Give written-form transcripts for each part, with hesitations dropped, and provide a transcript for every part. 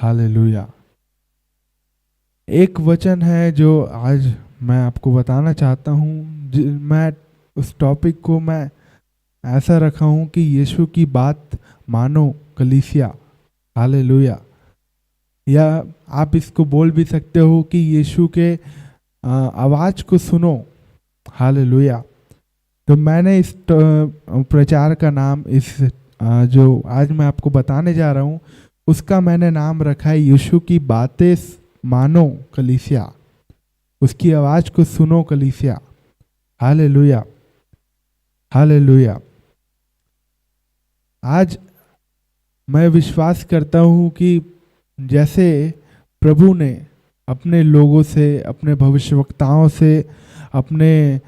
Hallelujah. एक वचन है जो आज मैं आपको बताना चाहता हूँ। मैं उस टॉपिक को मैं ऐसा रखा हूँ कि यीशु की बात मानो कलीसिया। हालेलुया। या आप इसको बोल भी सकते हो कि यीशु के आवाज़ को सुनो। हालेलुया। तो मैंने इस प्रचार का नाम इस जो आज मैं आपको बताने जा रहा हूँ उसका मैंने नाम रखा है यीशु की बातें मानो कलीसिया, उसकी आवाज़ को सुनो कलीसिया। हालेलुया। हालेलुया। आज मैं विश्वास करता हूँ कि जैसे प्रभु ने अपने लोगों से, अपने भविष्यवक्ताओं से, अपने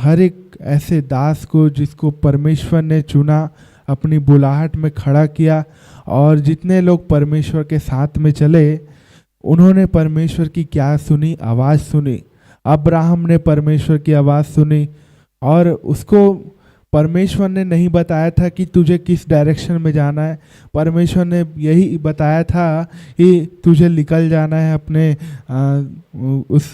हर एक ऐसे दास को जिसको परमेश्वर ने चुना, अपनी बुलाहट में खड़ा किया, और जितने लोग परमेश्वर के साथ में चले उन्होंने परमेश्वर की क्या सुनी, आवाज़ सुनी। अब्राहम ने परमेश्वर की आवाज़ सुनी और उसको परमेश्वर ने नहीं बताया था कि तुझे किस डायरेक्शन में जाना है। परमेश्वर ने यही बताया था कि तुझे निकल जाना है अपने उस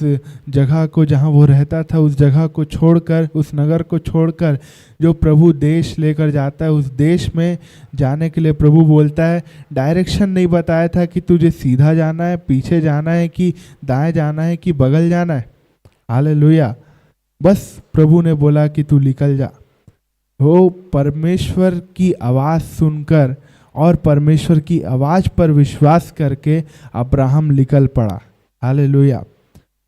जगह को जहाँ वो रहता था, उस जगह को छोड़कर, उस नगर को छोड़कर जो प्रभु देश लेकर जाता है उस देश में जाने के लिए प्रभु बोलता है। डायरेक्शन नहीं बताया था कि तुझे सीधा जाना है, पीछे जाना है, कि दाएं जाना है, कि बगल जाना है। हालेलुया। बस प्रभु ने बोला कि तू निकल जा। वो परमेश्वर की आवाज़ सुनकर और परमेश्वर की आवाज़ पर विश्वास करके अब्राहम निकल पड़ा। हालेलुया।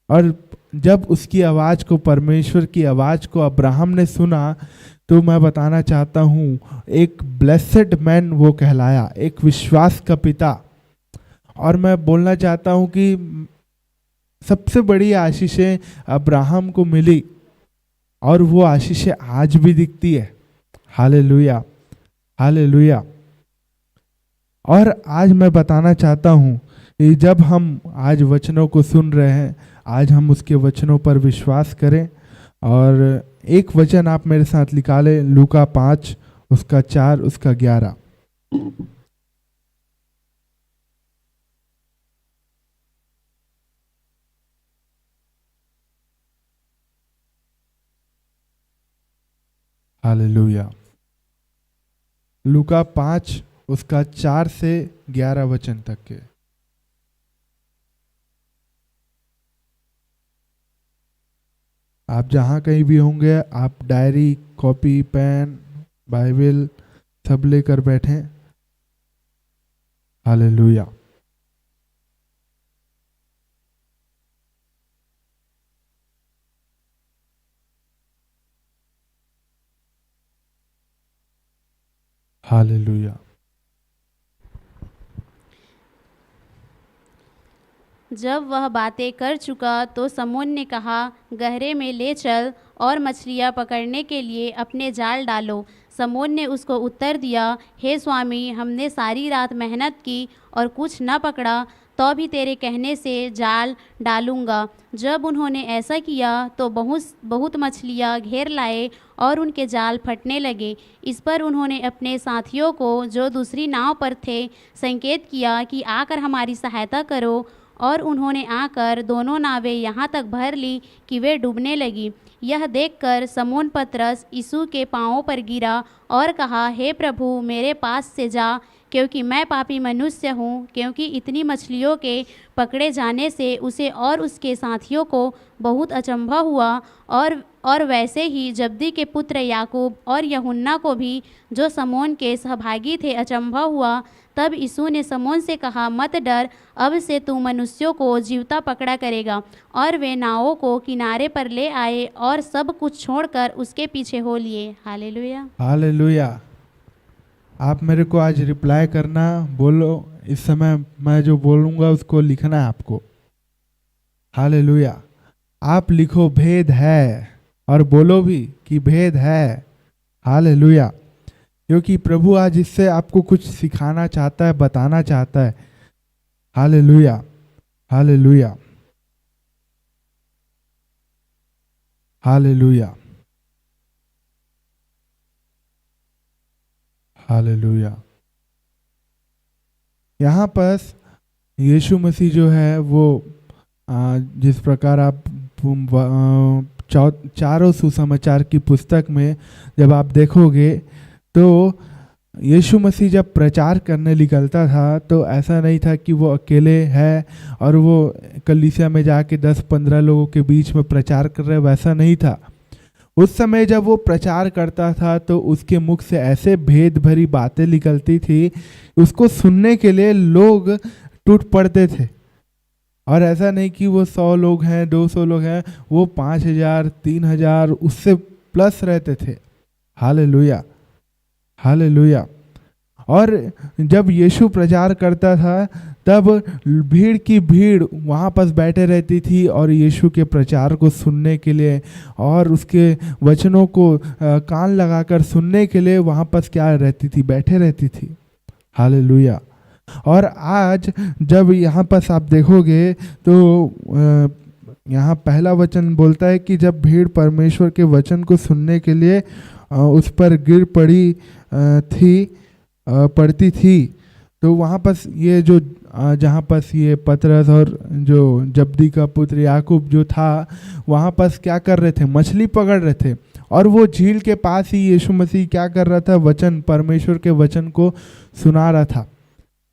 और जब उसकी आवाज़ को, परमेश्वर की आवाज़ को अब्राहम ने सुना, तो मैं बताना चाहता हूँ एक ब्लेसेड मैन वो कहलाया, एक विश्वास का पिता। और मैं बोलना चाहता हूँ कि सबसे बड़ी आशीषें अब्राहम को मिली और वो आशीषें आज भी दिखती है। हालेलुया। हालेलुया। और आज मैं बताना चाहता हूँ कि जब हम आज वचनों को सुन रहे हैं, आज हम उसके वचनों पर विश्वास करें। और एक वचन आप मेरे साथ निकालें, लूका 5 उसका 4 उसका 11। हालेलुया। लूका 5 उसका 4 से 11 वचन तक के। आप जहाँ कहीं भी होंगे, आप डायरी, कॉपी, पेन, बाइबल सब लेकर बैठें। हालेलुया। हालेलुया। जब वह बातें कर चुका तो समून ने कहा, गहरे में ले चल और मछलियाँ पकड़ने के लिए अपने जाल डालो। समून ने उसको उत्तर दिया, हे स्वामी, हमने सारी रात मेहनत की और कुछ न पकड़ा, तो भी तेरे कहने से जाल डालूंगा। जब उन्होंने ऐसा किया तो बहुत बहुत मछलियाँ घेर लाए और उनके जाल फटने लगे। इस पर उन्होंने अपने साथियों को जो दूसरी नाव पर थे संकेत किया कि आकर हमारी सहायता करो, और उन्होंने आकर दोनों नावें यहाँ तक भर ली कि वे डूबने लगी। यह देखकर समून पतरस यीशु के पांवों पर गिरा और कहा, हे प्रभु, मेरे पास से जा, क्योंकि मैं पापी मनुष्य हूँ। क्योंकि इतनी मछलियों के पकड़े जाने से उसे और उसके साथियों को बहुत अचंभा हुआ, और वैसे ही जब्दी के पुत्र याकूब और यूहन्ना को भी, जो समौन के सहभागी थे, अचंभा हुआ। तब यीशु ने समौन से कहा, मत डर, अब से तू मनुष्यों को जीवता पकड़ा करेगा। और वे नावों को किनारे पर ले आए और सब कुछ छोड़कर उसके पीछे हो लिए। हालेलुया। हालेलुया। आप मेरे को आज रिप्लाई करना, बोलो इस समय मैं जो बोलूँगा उसको लिखना है आपको। हालेलुया। आप लिखो भेद है, और बोलो भी कि भेद है। हालेलुया। क्योंकि प्रभु आज इससे आपको कुछ सिखाना चाहता है, बताना चाहता है। हालेलुया। हालेलुया। हालेलुया। हालेलुया। यहाँ पर यीशु मसीह जो है वो जिस प्रकार आप चारों सुसमाचार की पुस्तक में जब आप देखोगे तो यीशु मसीह जब प्रचार करने निकलता था तो ऐसा नहीं था कि वो अकेले है और वो कलीसिया में जाके 10-15 लोगों के बीच में प्रचार कर रहे, वैसा नहीं था। उस समय जब वो प्रचार करता था तो उसके मुख से ऐसे भेद भरी बातें निकलती थी, उसको सुनने के लिए लोग टूट पड़ते थे। और ऐसा नहीं कि वो 100 लोग हैं, 200 लोग हैं, वो 5000, 3000 उससे प्लस रहते थे। Hallelujah, hallelujah. और जब यीशु प्रचार करता था तब भीड़ की भीड़ वहाँ पर बैठे रहती थी और यीशु के प्रचार को सुनने के लिए और उसके वचनों को कान लगाकर सुनने के लिए वहाँ पर क्या रहती थी, बैठे रहती थी। हालेलुया। और आज जब यहाँ पर आप देखोगे तो यहाँ पहला वचन बोलता है कि जब भीड़ परमेश्वर के वचन को सुनने के लिए उस पर गिर पड़ती थी, तो वहाँ पर ये जो जहाँ पर ये पतरस और जो जब्दी का पुत्र याकूब जो था वहाँ पर क्या कर रहे थे, मछली पकड़ रहे थे। और वो झील के पास ही यीशु मसीह क्या कर रहा था, वचन, परमेश्वर के वचन को सुना रहा था।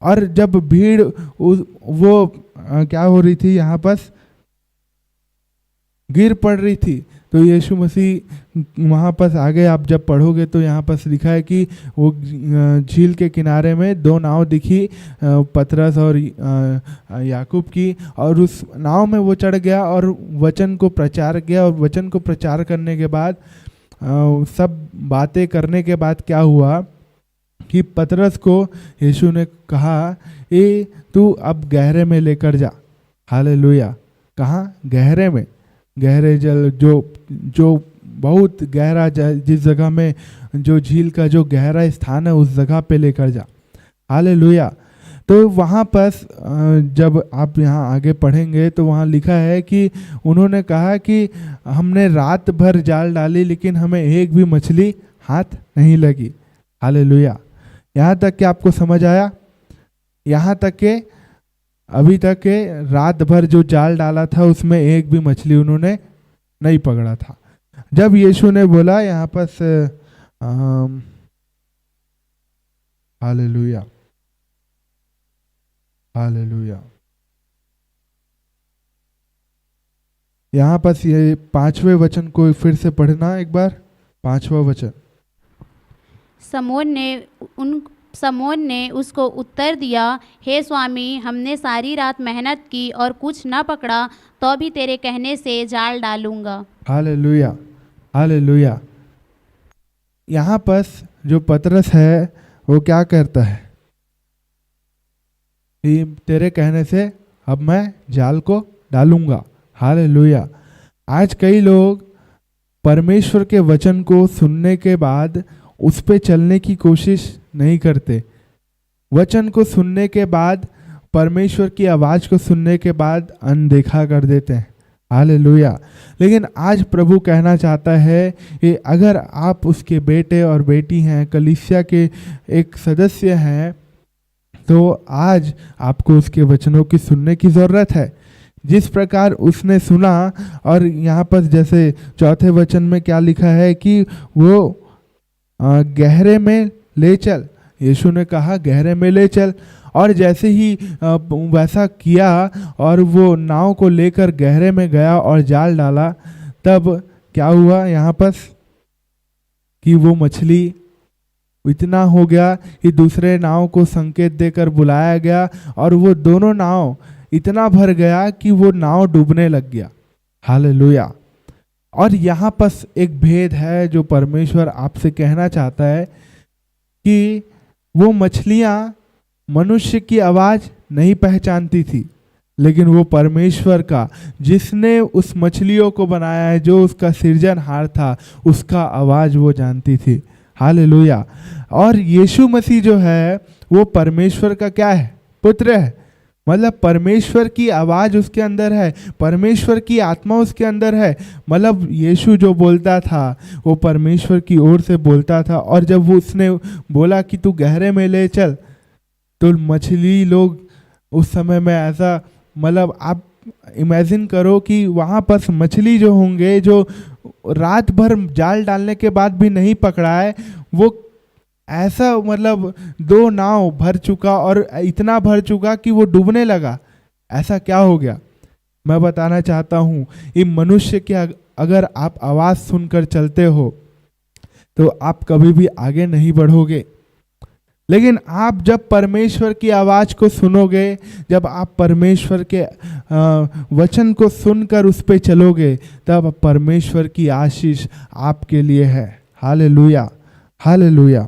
और जब भीड़ वो क्या हो रही थी, यहाँ पर गिर पड़ रही थी, तो यीशु मसीह वहाँ पर आगे आप जब पढ़ोगे तो यहाँ पर लिखा है कि वो झील के किनारे में 2 नाव दिखी, पतरस और याकूब की, और उस नाव में वो चढ़ गया और वचन को प्रचार किया। और वचन को प्रचार करने के बाद सब बातें करने के बाद क्या हुआ कि पतरस को यीशु ने कहा, ए तू अब गहरे में लेकर जा। हालेलुया। कहाँ? गहरे में, गहरे जल, जो बहुत गहरा, जिस जगह में जो झील का जो गहरा स्थान है उस जगह पे लेकर जा। हालेलुया। तो वहाँ पर जब आप यहाँ आगे पढ़ेंगे तो वहाँ लिखा है कि उन्होंने कहा कि हमने रात भर जाल डाली लेकिन हमें एक भी मछली हाथ नहीं लगी। हालेलुया। यहाँ तक कि आपको समझ आया? यहाँ तक के अभी तक के रात भर जो जाल डाला था उसमें एक भी मछली उन्होंने नहीं पकड़ा था। जब यीशु ने बोला यहाँ पर हालेलुया, हालेलुया, यहाँ पर ये 5वें वचन को फिर से पढ़ना एक बार। 5वां वचन। समोन ने उसको उत्तर दिया, हे स्वामी, हमने सारी रात मेहनत की और कुछ न पकड़ा, तो भी तेरे कहने से जाल डालूंगा। Hallelujah, hallelujah. यहाँ पर जो पतरस है वो क्या करता है कि तेरे कहने से अब मैं जाल को डालूंगा। हालेलुया। आज कई लोग परमेश्वर के वचन को सुनने के बाद उस पे चलने की कोशिश नहीं करते। वचन को सुनने के बाद, परमेश्वर की आवाज़ को सुनने के बाद अनदेखा कर देते हैं। हालेलुया। लेकिन आज प्रभु कहना चाहता है कि अगर आप उसके बेटे और बेटी हैं, कलीसिया के एक सदस्य हैं, तो आज आपको उसके वचनों की सुनने की ज़रूरत है। जिस प्रकार उसने सुना, और यहाँ पर जैसे 4थे वचन में क्या लिखा है कि वो गहरे में ले चल। यीशु ने कहा गहरे में ले चल, और जैसे ही वैसा किया और वो नाव को लेकर गहरे में गया और जाल डाला, तब क्या हुआ यहाँ पर कि वो मछली इतना हो गया कि दूसरे नाव को संकेत देकर बुलाया गया और वो दोनों नाव इतना भर गया कि वो नाव डूबने लग गया। हालेलुया। और यहाँ पर एक भेद है जो परमेश्वर आपसे कहना चाहता है कि वो मछलियाँ मनुष्य की आवाज़ नहीं पहचानती थी, लेकिन वो परमेश्वर का, जिसने उस मछलियों को बनाया है, जो उसका सृजनहार था, उसका आवाज़ वो जानती थी। हालेलुया। और यीशु मसीह जो है वो परमेश्वर का क्या है? पुत्र है। मतलब परमेश्वर की आवाज़ उसके अंदर है, परमेश्वर की आत्मा उसके अंदर है। मतलब यीशु जो बोलता था वो परमेश्वर की ओर से बोलता था। और जब वो उसने बोला कि तू गहरे में ले चल, तो मछली लोग उस समय में ऐसा, मतलब आप इमेजिन करो कि वहाँ पर मछली जो होंगे, जो रात भर जाल डालने के बाद भी नहीं पकड़ा है, वो ऐसा मतलब 2 नाव भर चुका और इतना भर चुका कि वो डूबने लगा। ऐसा क्या हो गया? मैं बताना चाहता हूँ, ये मनुष्य की अगर आप आवाज़ सुनकर चलते हो तो आप कभी भी आगे नहीं बढ़ोगे। लेकिन आप जब परमेश्वर की आवाज़ को सुनोगे, जब आप परमेश्वर के वचन को सुनकर उस पे चलोगे, तब परमेश्वर की आशीष आपके लिए है। Hallelujah, hallelujah.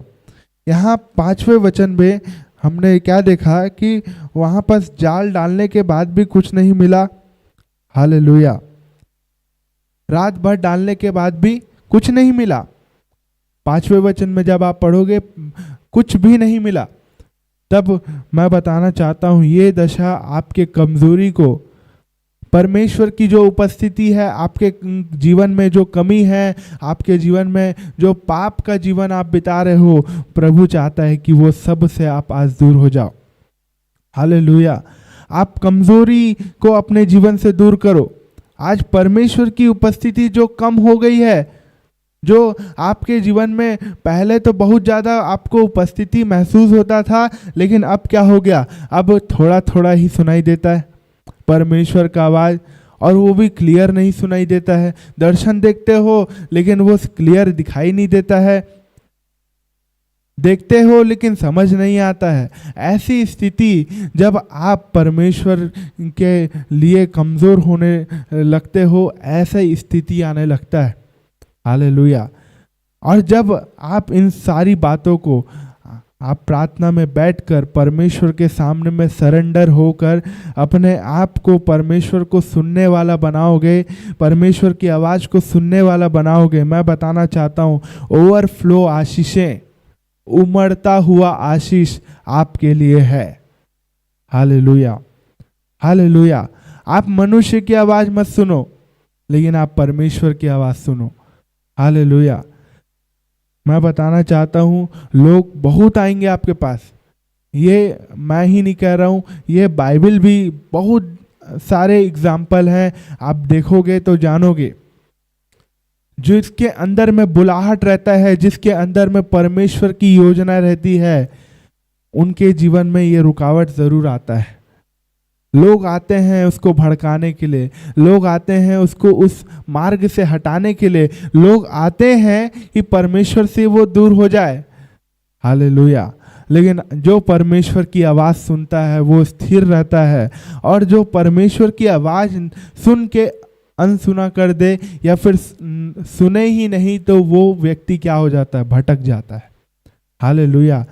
यहाँ 5वें वचन में हमने क्या देखा कि वहाँ पर जाल डालने के बाद भी कुछ नहीं मिला। हालेलुया। रात भर डालने के बाद भी कुछ नहीं मिला। 5वें वचन में जब आप पढ़ोगे कुछ भी नहीं मिला, तब मैं बताना चाहता हूँ ये दशा आपके कमजोरी को, परमेश्वर की जो उपस्थिति है आपके जीवन में, जो कमी है आपके जीवन में, जो पाप का जीवन आप बिता रहे हो, प्रभु चाहता है कि वो सब से आप आज दूर हो जाओ। हालेलुया। आप कमजोरी को अपने जीवन से दूर करो। आज परमेश्वर की उपस्थिति जो कम हो गई है, जो आपके जीवन में पहले तो बहुत ज़्यादा आपको उपस्थिति महसूस होता था, लेकिन अब क्या हो गया? अब थोड़ा थोड़ा ही सुनाई देता है परमेश्वर का आवाज़, और वो भी क्लियर नहीं सुनाई देता है। दर्शन देखते हो लेकिन वो क्लियर दिखाई नहीं देता है, देखते हो लेकिन समझ नहीं आता है। ऐसी स्थिति जब आप परमेश्वर के लिए कमज़ोर होने लगते हो, ऐसा स्थिति आने लगता है। हालेलुया। और जब आप इन सारी बातों को आप प्रार्थना में बैठकर परमेश्वर के सामने में सरेंडर होकर अपने आप को परमेश्वर को सुनने वाला बनाओगे, परमेश्वर की आवाज़ को सुनने वाला बनाओगे, मैं बताना चाहता हूँ ओवरफ्लो आशीषें, उमड़ता हुआ आशीष आपके लिए है। Hallelujah, hallelujah. आप मनुष्य की आवाज़ मत सुनो, लेकिन आप परमेश्वर की आवाज़ सुनो। हालेलुया। मैं बताना चाहता हूँ लोग बहुत आएंगे आपके पास, ये मैं ही नहीं कह रहा हूँ, ये बाइबल भी बहुत सारे एग्जाम्पल हैं, आप देखोगे तो जानोगे। जिसके अंदर में बुलाहट रहता है, जिसके अंदर में परमेश्वर की योजना रहती है, उनके जीवन में ये रुकावट ज़रूर आता है। लोग आते हैं उसको भड़काने के लिए, लोग आते हैं उसको उस मार्ग से हटाने के लिए, लोग आते हैं कि परमेश्वर से वो दूर हो जाए। हालेलुया। लेकिन जो परमेश्वर की आवाज़ सुनता है वो स्थिर रहता है, और जो परमेश्वर की आवाज़ सुन के अनसुना कर दे या फिर सुने ही नहीं, तो वो व्यक्ति क्या हो जाता है? भटक जाता है। हालेलुया।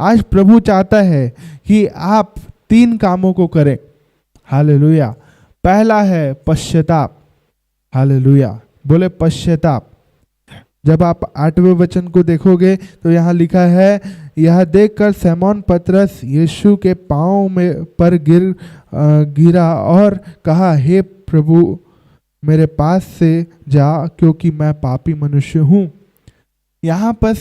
आज प्रभु चाहता है कि आप 3 कामों को करें। हालेलुया। पहला है पश्चाताप। हालेलुया, बोले पश्चाताप। जब आप 8वें वचन को देखोगे तो यहाँ लिखा है, यह देखकर शमौन पतरस यीशु के पांव में पर गिरा और कहा, हे प्रभु मेरे पास से जा, क्योंकि मैं पापी मनुष्य हूँ। यहाँ पर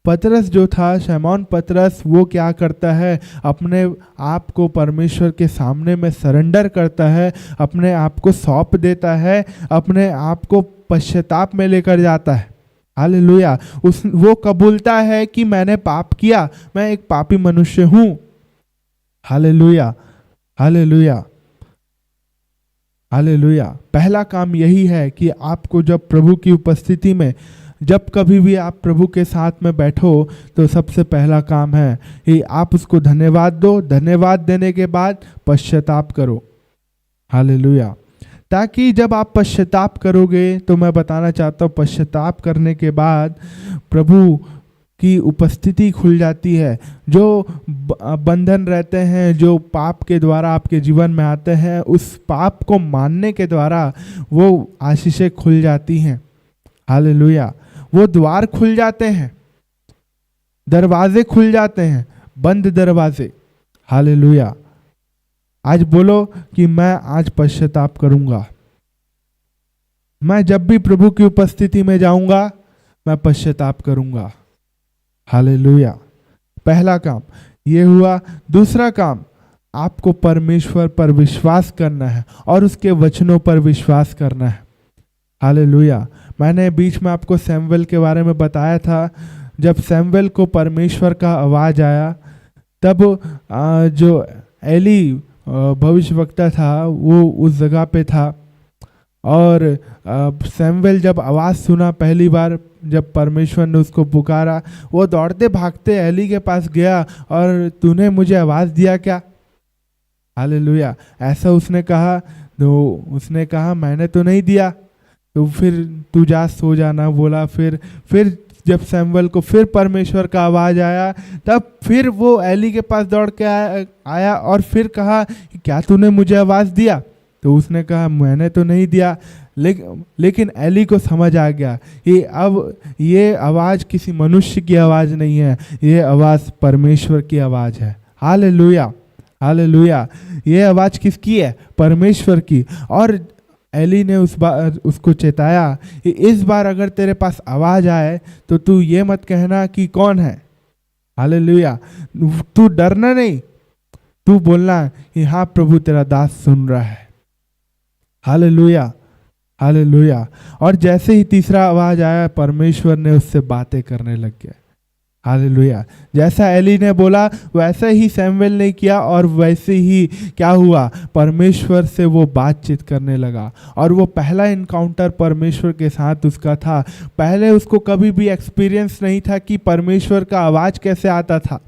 पतरस जो था, शमौन पतरस, वो क्या करता है? अपने आप को परमेश्वर के सामने में सरेंडर करता है, अपने आप को सौंप देता है, अपने आप को पश्चाताप में लेकर जाता है। हालेलुया। वो कबूलता है कि मैंने पाप किया, मैं एक पापी मनुष्य हूँ। Hallelujah, hallelujah, hallelujah. पहला काम यही है कि आपको जब प्रभु की उपस्थिति में, जब कभी भी आप प्रभु के साथ में बैठो, तो सबसे पहला काम है कि आप उसको धन्यवाद दो। धन्यवाद देने के बाद पश्चाताप करो। हालेलुया। ताकि जब आप पश्चाताप करोगे, तो मैं बताना चाहता हूँ पश्चाताप करने के बाद प्रभु की उपस्थिति खुल जाती है। जो बंधन रहते हैं, जो पाप के द्वारा आपके जीवन में आते हैं, उस पाप को मानने के द्वारा वो आशीषें खुल जाती हैं। हालेलुया। वो द्वार खुल जाते हैं, दरवाजे खुल जाते हैं, बंद दरवाजे। हालेलुया। आज बोलो कि मैं आज पश्चाताप करूंगा। मैं जब भी प्रभु की उपस्थिति में जाऊंगा, मैं पश्चाताप करूंगा। हालेलुया। पहला काम ये हुआ। दूसरा काम, आपको परमेश्वर पर विश्वास करना है और उसके वचनों पर विश्वास करना है। हालेलुया। मैंने बीच में आपको सैमुएल के बारे में बताया था। जब सैमुएल को परमेश्वर का आवाज़ आया तब जो एली भविष्यवक्ता था वो उस जगह पे था और सैमुएल जब आवाज़ सुना पहली बार, जब परमेश्वर ने उसको पुकारा, वो दौड़ते भागते एली के पास गया और तूने मुझे आवाज़ दिया क्या? हालेलुया। ऐसा उसने कहा। तो उसने कहा मैंने तो नहीं दिया। तो फिर तू जा सो जाना बोला। फिर जब सैमुएल को फिर परमेश्वर का आवाज़ आया तब फिर वो एली के पास दौड़ के आया और फिर कहा क्या तूने मुझे आवाज़ दिया? तो उसने कहा मैंने तो नहीं दिया। लेकिन एली को समझ आ गया कि अब ये आवाज़ किसी मनुष्य की आवाज़ नहीं है, ये आवाज़ परमेश्वर की आवाज़ है। Hallelujah, hallelujah. ये आवाज़ किसकी है? परमेश्वर की। और एली ने उस बार उसको चेताया कि इस बार अगर तेरे पास आवाज़ आए तो तू ये मत कहना कि कौन है। हालेलुया। तू डरना नहीं, तू बोलना कि हाँ प्रभु तेरा दास सुन रहा है। Hallelujah, hallelujah. और जैसे ही तीसरा आवाज़ आया परमेश्वर ने उससे बातें करने लग गया। हालेलुया। जैसा एली ने बोला वैसे ही सैमुएल ने किया और वैसे ही क्या हुआ, परमेश्वर से वो बातचीत करने लगा। और वो पहला इनकाउंटर परमेश्वर के साथ उसका था। पहले उसको कभी भी एक्सपीरियंस नहीं था कि परमेश्वर का आवाज़ कैसे आता था,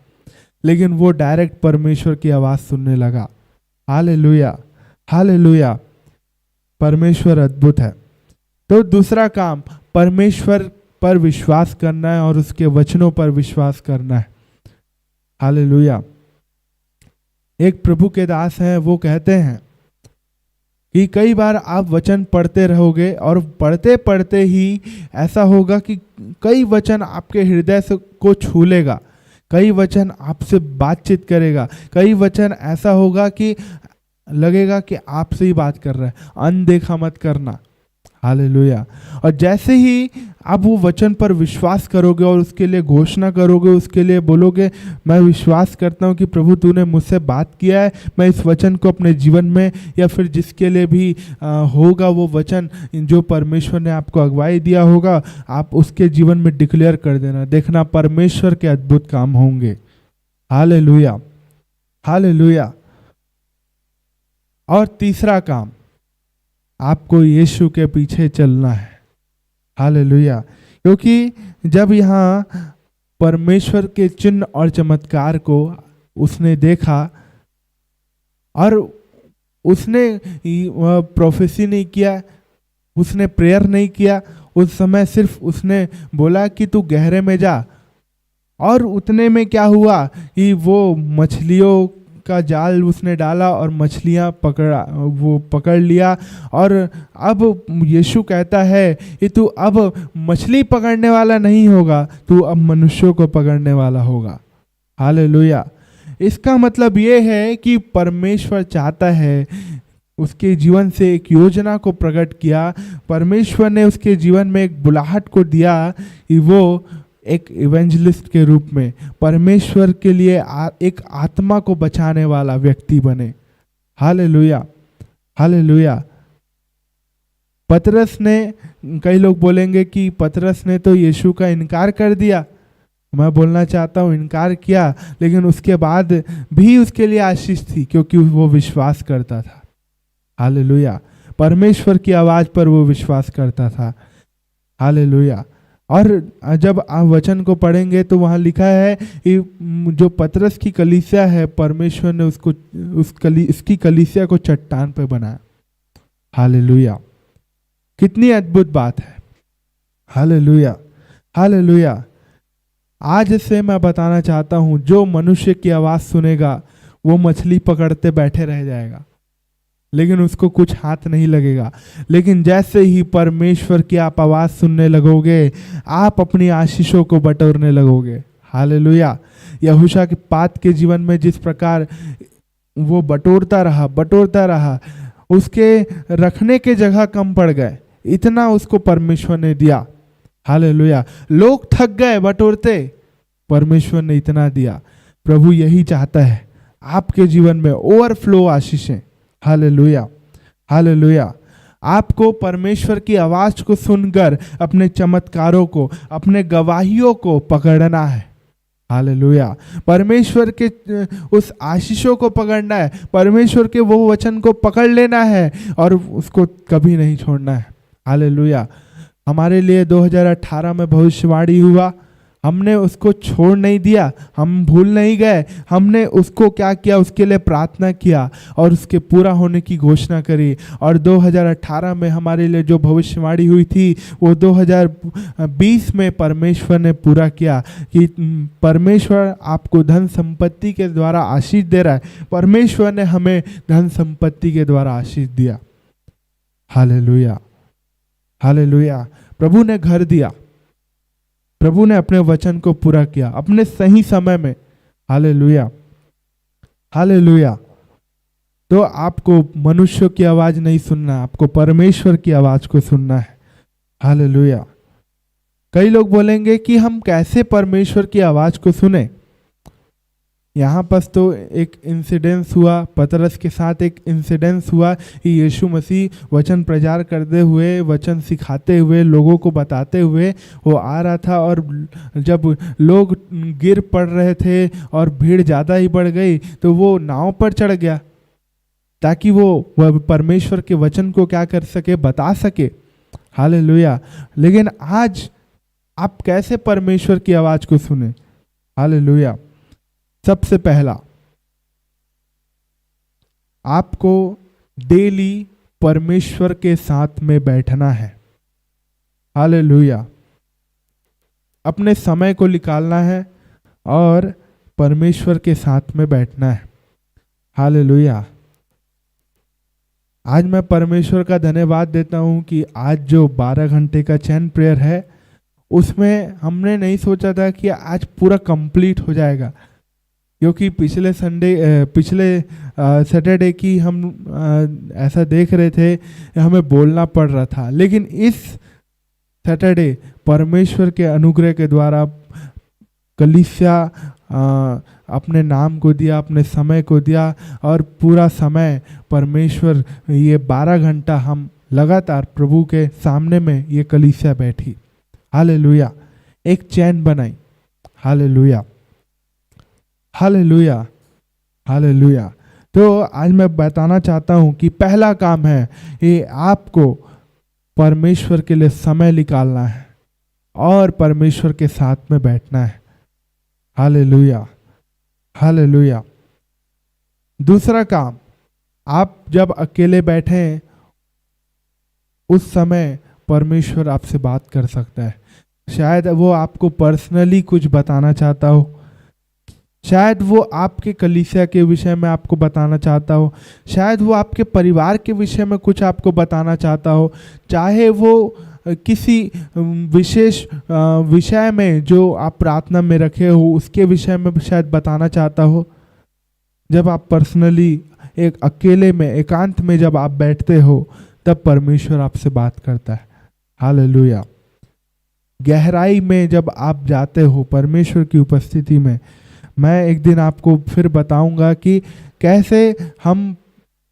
लेकिन वो डायरेक्ट परमेश्वर की आवाज़ सुनने लगा। Hallelujah, hallelujah. परमेश्वर अद्भुत है। तो दूसरा काम परमेश्वर पर विश्वास करना है और उसके वचनों पर विश्वास करना है। हालेलुया। एक प्रभु के दास हैं, वो कहते हैं कि कई बार आप वचन पढ़ते रहोगे और पढ़ते पढ़ते ही ऐसा होगा कि कई वचन आपके हृदय से को छू लेगा, कई वचन आपसे बातचीत करेगा, कई वचन ऐसा होगा कि लगेगा कि आपसे ही बात कर रहा है। अनदेखा मत करना। हालेलुया। और जैसे ही आप वो वचन पर विश्वास करोगे और उसके लिए घोषणा करोगे, उसके लिए बोलोगे मैं विश्वास करता हूँ कि प्रभु तूने मुझसे बात किया है, मैं इस वचन को अपने जीवन में या फिर जिसके लिए भी होगा वो वचन जो परमेश्वर ने आपको अगुवाई दिया होगा, आप उसके जीवन में डिक्लेयर कर देना। देखना परमेश्वर के अद्भुत काम होंगे। Hallelujah, hallelujah. और तीसरा काम, आपको यीशु के पीछे चलना है। हालेलुया। क्योंकि जब यहाँ परमेश्वर के चिन्ह और चमत्कार को उसने देखा और उसने प्रोफेसी नहीं किया, उसने प्रेयर नहीं किया, उस समय सिर्फ उसने बोला कि तू गहरे में जा। और उतने में क्या हुआ कि वो मछलियों का जाल उसने डाला और मछलियां पकड़ लिया। और अब यीशु कहता है कि तू अब मछली पकड़ने वाला नहीं होगा, तू अब मनुष्यों को पकड़ने वाला होगा। हालेलुया। इसका मतलब ये है कि परमेश्वर चाहता है, उसके जीवन से एक योजना को प्रकट किया। परमेश्वर ने उसके जीवन में एक बुलाहट को दिया कि वो एक इवेंजलिस्ट के रूप में परमेश्वर के लिए एक आत्मा को बचाने वाला व्यक्ति बने। Hallelujah, hallelujah. पतरस ने, कई लोग बोलेंगे कि पतरस ने तो यीशु का इनकार कर दिया। मैं बोलना चाहता हूँ इनकार किया, लेकिन उसके बाद भी उसके लिए आशीष थी क्योंकि वो विश्वास करता था। हालेलुया। परमेश्वर की आवाज़ पर वो विश्वास करता था। हालेलुया। और जब आप वचन को पढ़ेंगे तो वहाँ लिखा है कि जो पतरस की कलीसिया है, परमेश्वर ने उसको इसकी कलीसिया को चट्टान पे बनाया। हालेलुया। कितनी अद्भुत बात है। Hallelujah, hallelujah. आज से मैं बताना चाहता हूँ, जो मनुष्य की आवाज़ सुनेगा वो मछली पकड़ते बैठे रह जाएगा, लेकिन उसको कुछ हाथ नहीं लगेगा। लेकिन जैसे ही परमेश्वर की आप आवाज़ सुनने लगोगे, आप अपनी आशीषों को बटोरने लगोगे। हालेलुया। यहोशू के पात के जीवन में जिस प्रकार वो बटोरता रहा, उसके रखने के जगह कम पड़ गए, इतना उसको परमेश्वर ने दिया। हालेलुया। लोग थक गए बटोरते, परमेश्वर ने इतना दिया। प्रभु यही चाहता है, आपके जीवन में ओवरफ्लो आशीषें। Hallelujah, hallelujah. आपको परमेश्वर की आवाज को सुनकर अपने चमत्कारों को, अपने गवाहियों को पकड़ना है। हालेलुया। परमेश्वर के उस आशीषों को पकड़ना है, परमेश्वर के वो वचन को पकड़ लेना है और उसको कभी नहीं छोड़ना है। हालेलुया। हमारे लिए 2018 में भविष्यवाणी हुआ, हमने उसको छोड़ नहीं दिया, हम भूल नहीं गए। हमने उसको क्या किया, उसके लिए प्रार्थना किया और उसके पूरा होने की घोषणा करी। और 2018 में हमारे लिए जो भविष्यवाणी हुई थी वो 2020 में परमेश्वर ने पूरा किया कि परमेश्वर आपको धन संपत्ति के द्वारा आशीष दे रहा है। परमेश्वर ने हमें धन संपत्ति के द्वारा आशीष दिया। Hallelujah, hallelujah. प्रभु ने घर दिया, प्रभु ने अपने वचन को पूरा किया अपने सही समय में। Hallelujah, hallelujah. तो आपको मनुष्यों की आवाज नहीं सुनना, आपको परमेश्वर की आवाज को सुनना है। हालेलुया। कई लोग बोलेंगे कि हम कैसे परमेश्वर की आवाज को सुने। यहाँ पर तो एक इंसिडेंस हुआ, पतरस के साथ एक इंसिडेंस हुआ कि यीशु मसीह वचन प्रचार करते हुए, वचन सिखाते हुए, लोगों को बताते हुए वो आ रहा था और जब लोग गिर पड़ रहे थे और भीड़ ज़्यादा ही बढ़ गई तो वो नाव पर चढ़ गया ताकि वो परमेश्वर के वचन को क्या कर सके, बता सके। हालेलुया। लेकिन आज आप कैसे परमेश्वर की आवाज़ को सुने। हालेलुया। सबसे पहला, आपको डेली परमेश्वर के साथ में बैठना है। हालेलुया। अपने समय को निकालना है और परमेश्वर के साथ में बैठना है। हालेलुया। आज मैं परमेश्वर का धन्यवाद देता हूँ कि आज जो 12 घंटे का चैन प्रेयर है उसमें हमने नहीं सोचा था कि आज पूरा कंप्लीट हो जाएगा, क्योंकि पिछले सैटरडे की हम ऐसा देख रहे थे, हमें बोलना पड़ रहा था। लेकिन इस सैटरडे परमेश्वर के अनुग्रह के द्वारा कलीसिया अपने नाम को दिया, अपने समय को दिया और पूरा समय परमेश्वर ये 12 घंटा हम लगातार प्रभु के सामने में ये कलीसिया बैठी। हालेलुया। एक चैन बनाई। Hallelujah, hallelujah, hallelujah. तो आज मैं बताना चाहता हूँ कि पहला काम है ये आपको परमेश्वर के लिए समय निकालना है और परमेश्वर के साथ में बैठना है। Hallelujah, hallelujah. दूसरा काम, आप जब अकेले बैठें उस समय परमेश्वर आपसे बात कर सकता है। शायद वो आपको पर्सनली कुछ बताना चाहता हो, शायद वो आपके कलीसिया के विषय में आपको बताना चाहता हो, शायद वो आपके परिवार के विषय में कुछ आपको बताना चाहता हो, चाहे वो किसी विशेष विषय में जो आप प्रार्थना में रखे हो उसके विषय में शायद बताना चाहता हो। जब आप पर्सनली एक अकेले में, एकांत में जब आप बैठते हो तब परमेश्वर आपसे बात करता है। हालेलुया। गहराई में जब आप जाते हो परमेश्वर की उपस्थिति में, मैं एक दिन आपको फिर बताऊंगा कि कैसे हम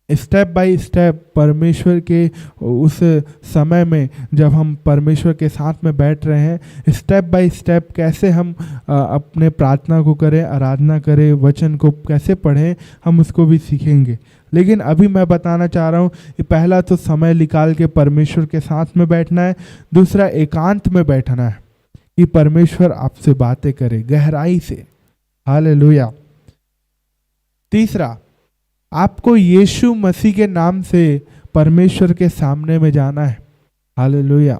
स्टेप बाय स्टेप परमेश्वर के उस समय में जब हम परमेश्वर के साथ में बैठ रहे हैं, स्टेप बाय स्टेप कैसे हम अपने प्रार्थना को करें, आराधना करें, वचन को कैसे पढ़ें, हम उसको भी सीखेंगे। लेकिन अभी मैं बताना चाह रहा हूँ कि पहला तो समय निकाल के परमेश्वर के साथ में बैठना है, दूसरा एकांत में बैठना है कि परमेश्वर आपसे बातें करे गहराई से। हालेलुया। तीसरा, आपको यीशु मसीह के नाम से परमेश्वर के सामने में जाना है। हालेलुया।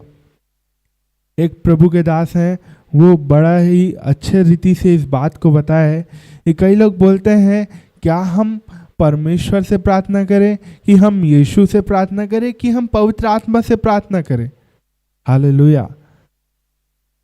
एक प्रभु के दास हैं, वो बड़ा ही अच्छे रीति से इस बात को बताया है कि कई लोग बोलते हैं क्या हम परमेश्वर से प्रार्थना करें, कि हम यीशु से प्रार्थना करें, कि हम पवित्र आत्मा से प्रार्थना करें। हालेलुया।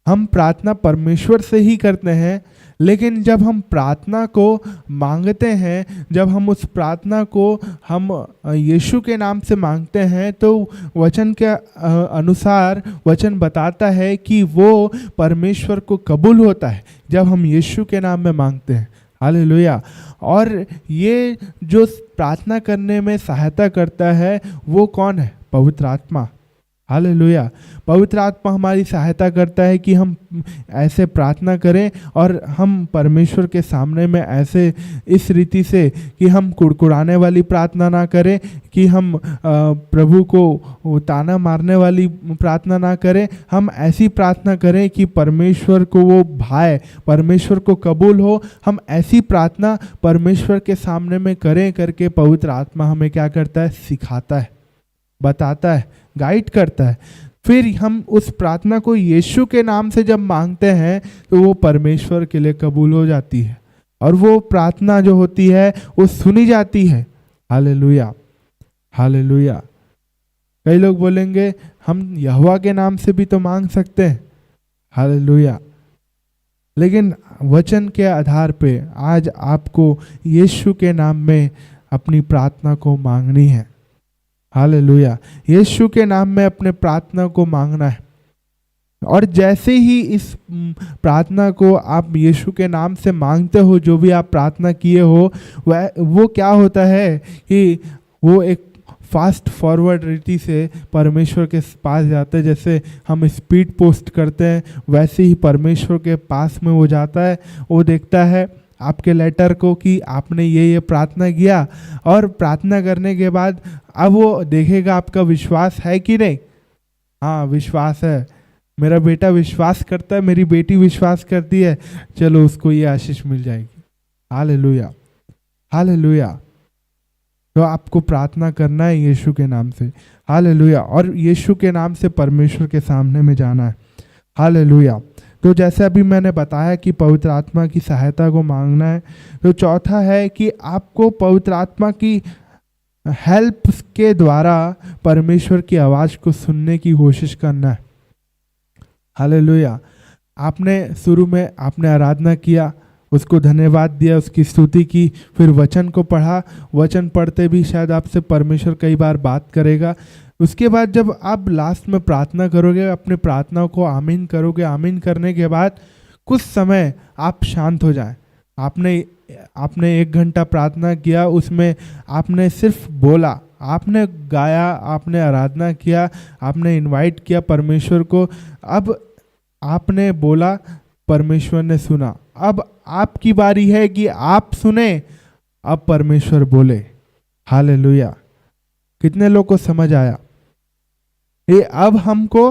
हम प्रार्थना परमेश्वर से ही करते हैं, लेकिन जब हम प्रार्थना को मांगते हैं, जब हम उस प्रार्थना को हम यीशु के नाम से मांगते हैं, तो वचन के अनुसार वचन बताता है कि वो परमेश्वर को कबूल होता है जब हम यीशु के नाम में मांगते हैं। हालेलुया। और ये जो प्रार्थना करने में सहायता करता है वो कौन है? पवित्र आत्मा। हालेलुया। पवित्र आत्मा हमारी सहायता करता है कि हम ऐसे प्रार्थना करें और हम परमेश्वर के सामने में ऐसे इस रीति से कि हम कुड़कुड़ाने वाली प्रार्थना ना करें, कि हम प्रभु को ताना मारने वाली प्रार्थना ना करें। हम ऐसी प्रार्थना करें कि परमेश्वर को वो भाए, परमेश्वर को कबूल हो। हम ऐसी प्रार्थना परमेश्वर के सामने में करें करके पवित्र आत्मा हमें क्या करता है? सिखाता है, बताता है, गाइड करता है। फिर हम उस प्रार्थना को यीशु के नाम से जब मांगते हैं तो वो परमेश्वर के लिए कबूल हो जाती है और वो प्रार्थना जो होती है वो सुनी जाती है। Hallelujah, hallelujah. कई लोग बोलेंगे हम यहोवा के नाम से भी तो मांग सकते हैं। हालेलुया। लेकिन वचन के आधार पे आज आपको यीशु के नाम में अपनी प्रार्थना को मांगनी है। हालेलुया। यीशु के नाम में अपने प्रार्थना को मांगना है। और जैसे ही इस प्रार्थना को आप यीशु के नाम से मांगते हो, जो भी आप प्रार्थना किए हो, वो क्या होता है कि वो एक फास्ट फॉरवर्ड रीति से परमेश्वर के पास जाते हैं। जैसे हम स्पीड पोस्ट करते हैं वैसे ही परमेश्वर के पास में वो जाता है। वो देखता है आपके लेटर को कि आपने ये प्रार्थना किया, और प्रार्थना करने के बाद अब वो देखेगा आपका विश्वास है कि नहीं। हाँ, विश्वास है, मेरा बेटा विश्वास करता है, मेरी बेटी विश्वास करती है, चलो उसको ये आशीष मिल जाएगी। Hallelujah, hallelujah. तो आपको प्रार्थना करना है यीशु के नाम से। हालेलुया। और यीशु के नाम से परमेश्वर के सामने में जाना है। हालेलुया। तो जैसे अभी मैंने बताया कि पवित्र आत्मा की सहायता को मांगना है, तो चौथा है कि आपको पवित्र आत्मा की हेल्प के द्वारा परमेश्वर की आवाज़ को सुनने की कोशिश करना है। हालेलुया। आपने शुरू में आपने आराधना किया, उसको धन्यवाद दिया, उसकी स्तुति की, फिर वचन को पढ़ा। वचन पढ़ते भी शायद आपसे परमेश्वर कई बार बात करेगा। उसके बाद जब आप लास्ट में प्रार्थना करोगे, अपने प्रार्थनाओं को आमीन करोगे। आमीन करने के बाद कुछ समय आप शांत हो जाएं। आपने 1 घंटा प्रार्थना किया, उसमें आपने सिर्फ बोला, आपने गाया, आपने आराधना किया, आपने इनवाइट किया परमेश्वर को। अब आपने बोला, परमेश्वर ने सुना। अब आपकी बारी है कि आप सुने, अब परमेश्वर बोले। हालेलुया। कितने लोग को समझ आया? ये अब हमको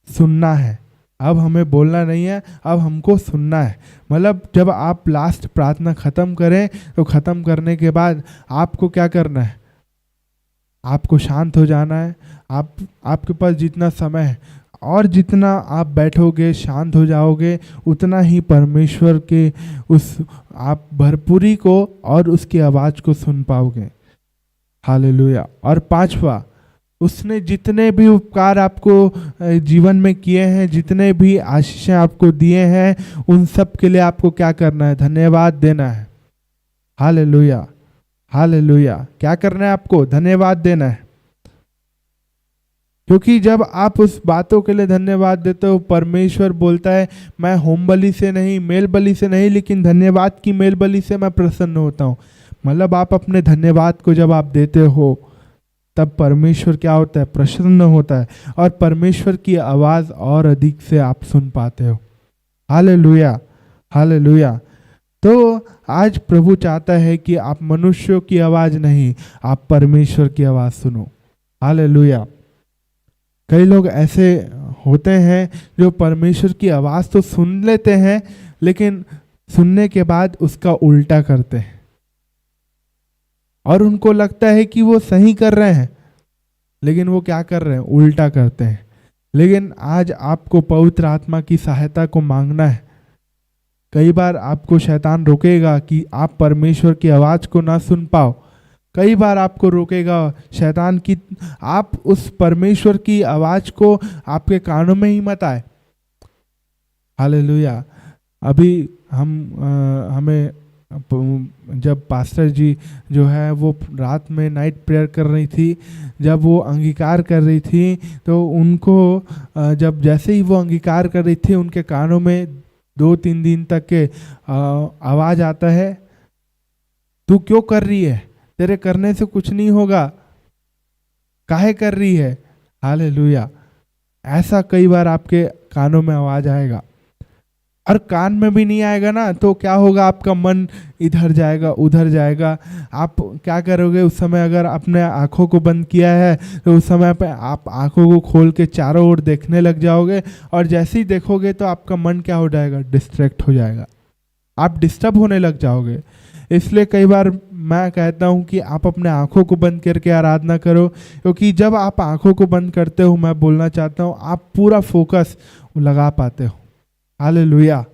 सुनना है, अब हमें बोलना नहीं है, अब हमको सुनना है। मतलब जब आप लास्ट प्रार्थना खत्म करें तो खत्म करने के बाद आपको क्या करना है? आपको शांत हो जाना है। आपके पास जितना समय है और जितना आप बैठोगे, शांत हो जाओगे, उतना ही परमेश्वर के उस आप भरपूरी को और उसकी आवाज़ को सुन पाओगे। हालेलुया। और 5वां, उसने जितने भी उपकार आपको जीवन में किए हैं, जितने भी आशीषें आपको दिए हैं, उन सब के लिए आपको क्या करना है? धन्यवाद देना है। Hallelujah, hallelujah. क्या करना है आपको? धन्यवाद देना है। क्योंकि जब आप उस बातों के लिए धन्यवाद देते हो, परमेश्वर बोलता है मैं होम बलि से नहीं, मेल बलि से नहीं, लेकिन धन्यवाद की मेल बलि से मैं प्रसन्न होता हूँ। मतलब आप अपने धन्यवाद को जब आप देते हो तब परमेश्वर क्या होता है? प्रसन्न होता है, और परमेश्वर की आवाज़ और अधिक से आप सुन पाते हो। Hallelujah, hallelujah. तो आज प्रभु चाहता है कि आप मनुष्यों की आवाज़ नहीं, आप परमेश्वर की आवाज़ सुनो। हालेलुया। कई लोग ऐसे होते हैं जो परमेश्वर की आवाज़ तो सुन लेते हैं, लेकिन सुनने के बाद उसका उल्टा करते हैं और उनको लगता है कि वो सही कर रहे हैं, लेकिन वो क्या कर रहे हैं? उल्टा करते हैं। लेकिन आज आपको पवित्र आत्मा की सहायता को मांगना है। कई बार आपको शैतान रोकेगा कि आप परमेश्वर की आवाज़ को ना सुन पाओ। कई बार आपको रोकेगा शैतान की आप उस परमेश्वर की आवाज़ को आपके कानों में ही मत आए। हालेलुया। अभी हमें जब पास्टर जी जो है वो रात में नाइट प्रेयर कर रही थी, जब वो अंगीकार कर रही थी, तो उनको जब जैसे ही वो अंगीकार कर रही थी, उनके कानों में 2-3 दिन तक के आवाज़ आता है, तू क्यों कर रही है, तेरे करने से कुछ नहीं होगा, काहे कर रही है। हालेलुया। ऐसा कई बार आपके कानों में आवाज़ आएगा, और कान में भी नहीं आएगा ना तो क्या होगा, आपका मन इधर जाएगा उधर जाएगा। आप क्या करोगे उस समय, अगर आपने आँखों को बंद किया है तो उस समय पे आप आँखों को खोल के चारों ओर देखने लग जाओगे, और जैसे ही देखोगे तो आपका मन क्या हो जाएगा, डिस्ट्रैक्ट हो जाएगा, आप डिस्टर्ब होने लग जाओगे। इसलिए कई बार मैं कहता हूँ कि आप अपने आँखों को बंद करके आराधना करो, क्योंकि जब आप आँखों को बंद करते हो, मैं बोलना चाहता हूँ, आप पूरा फोकस लगा पाते हो। हालेलुया।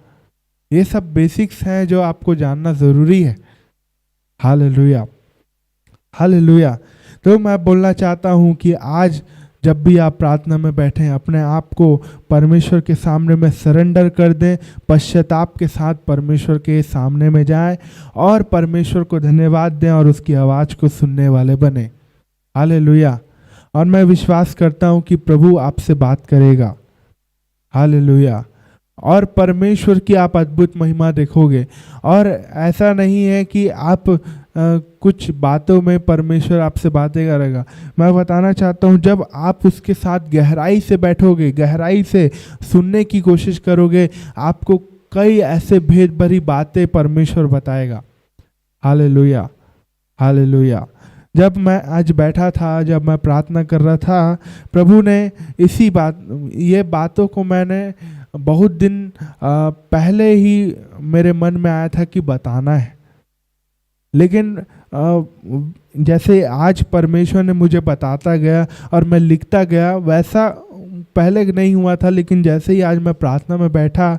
ये सब बेसिक्स हैं जो आपको जानना ज़रूरी है। Hallelujah, hallelujah. तो मैं बोलना चाहता हूँ कि आज जब भी आप प्रार्थना में बैठें, अपने आप को परमेश्वर के सामने में सरेंडर कर दें, पश्चाताप के साथ परमेश्वर के सामने में जाएं और परमेश्वर को धन्यवाद दें और उसकी आवाज़ को सुनने वाले बने। हालेलुया। और मैं विश्वास करता हूँ कि प्रभु आपसे बात करेगा। हालेलुया। और परमेश्वर की आप अद्भुत महिमा देखोगे। और ऐसा नहीं है कि आप कुछ बातों में परमेश्वर आपसे बातें करेगा। मैं बताना चाहता हूँ, जब आप उसके साथ गहराई से बैठोगे, गहराई से सुनने की कोशिश करोगे, आपको कई ऐसे भेद भरी बातें परमेश्वर बताएगा। Hallelujah, hallelujah. जब मैं आज बैठा था, जब मैं प्रार्थना कर रहा था, प्रभु ने ये बातों को मैंने बहुत दिन पहले ही मेरे मन में आया था कि बताना है, लेकिन जैसे आज परमेश्वर ने मुझे बताता गया और मैं लिखता गया, वैसा पहले नहीं हुआ था। लेकिन जैसे ही आज मैं प्रार्थना में बैठा,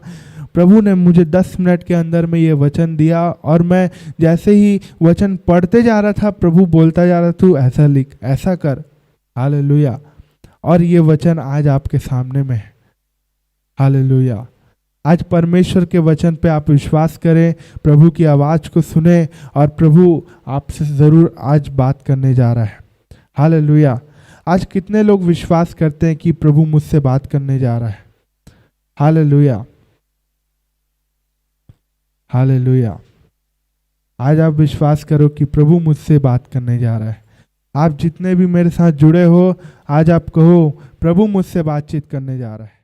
प्रभु ने मुझे 10 मिनट के अंदर में ये वचन दिया, और मैं जैसे ही वचन पढ़ते जा रहा था, प्रभु बोलता जा रहा, तू ऐसा लिख, ऐसा कर। हालेलुया। और ये वचन आज आपके सामने में है। हालेलुया। आज परमेश्वर के वचन पे आप विश्वास करें, प्रभु की आवाज़ को सुने, और प्रभु आपसे ज़रूर आज बात करने जा रहा है। हालेलुया। आज कितने लोग विश्वास करते हैं कि प्रभु मुझसे बात करने जा रहा है। Hallelujah, hallelujah. आज आप विश्वास करो कि प्रभु मुझसे बात करने जा रहा है। आप जितने भी मेरे साथ जुड़े हो, आज आप कहो, प्रभु मुझसे बातचीत करने जा रहा है।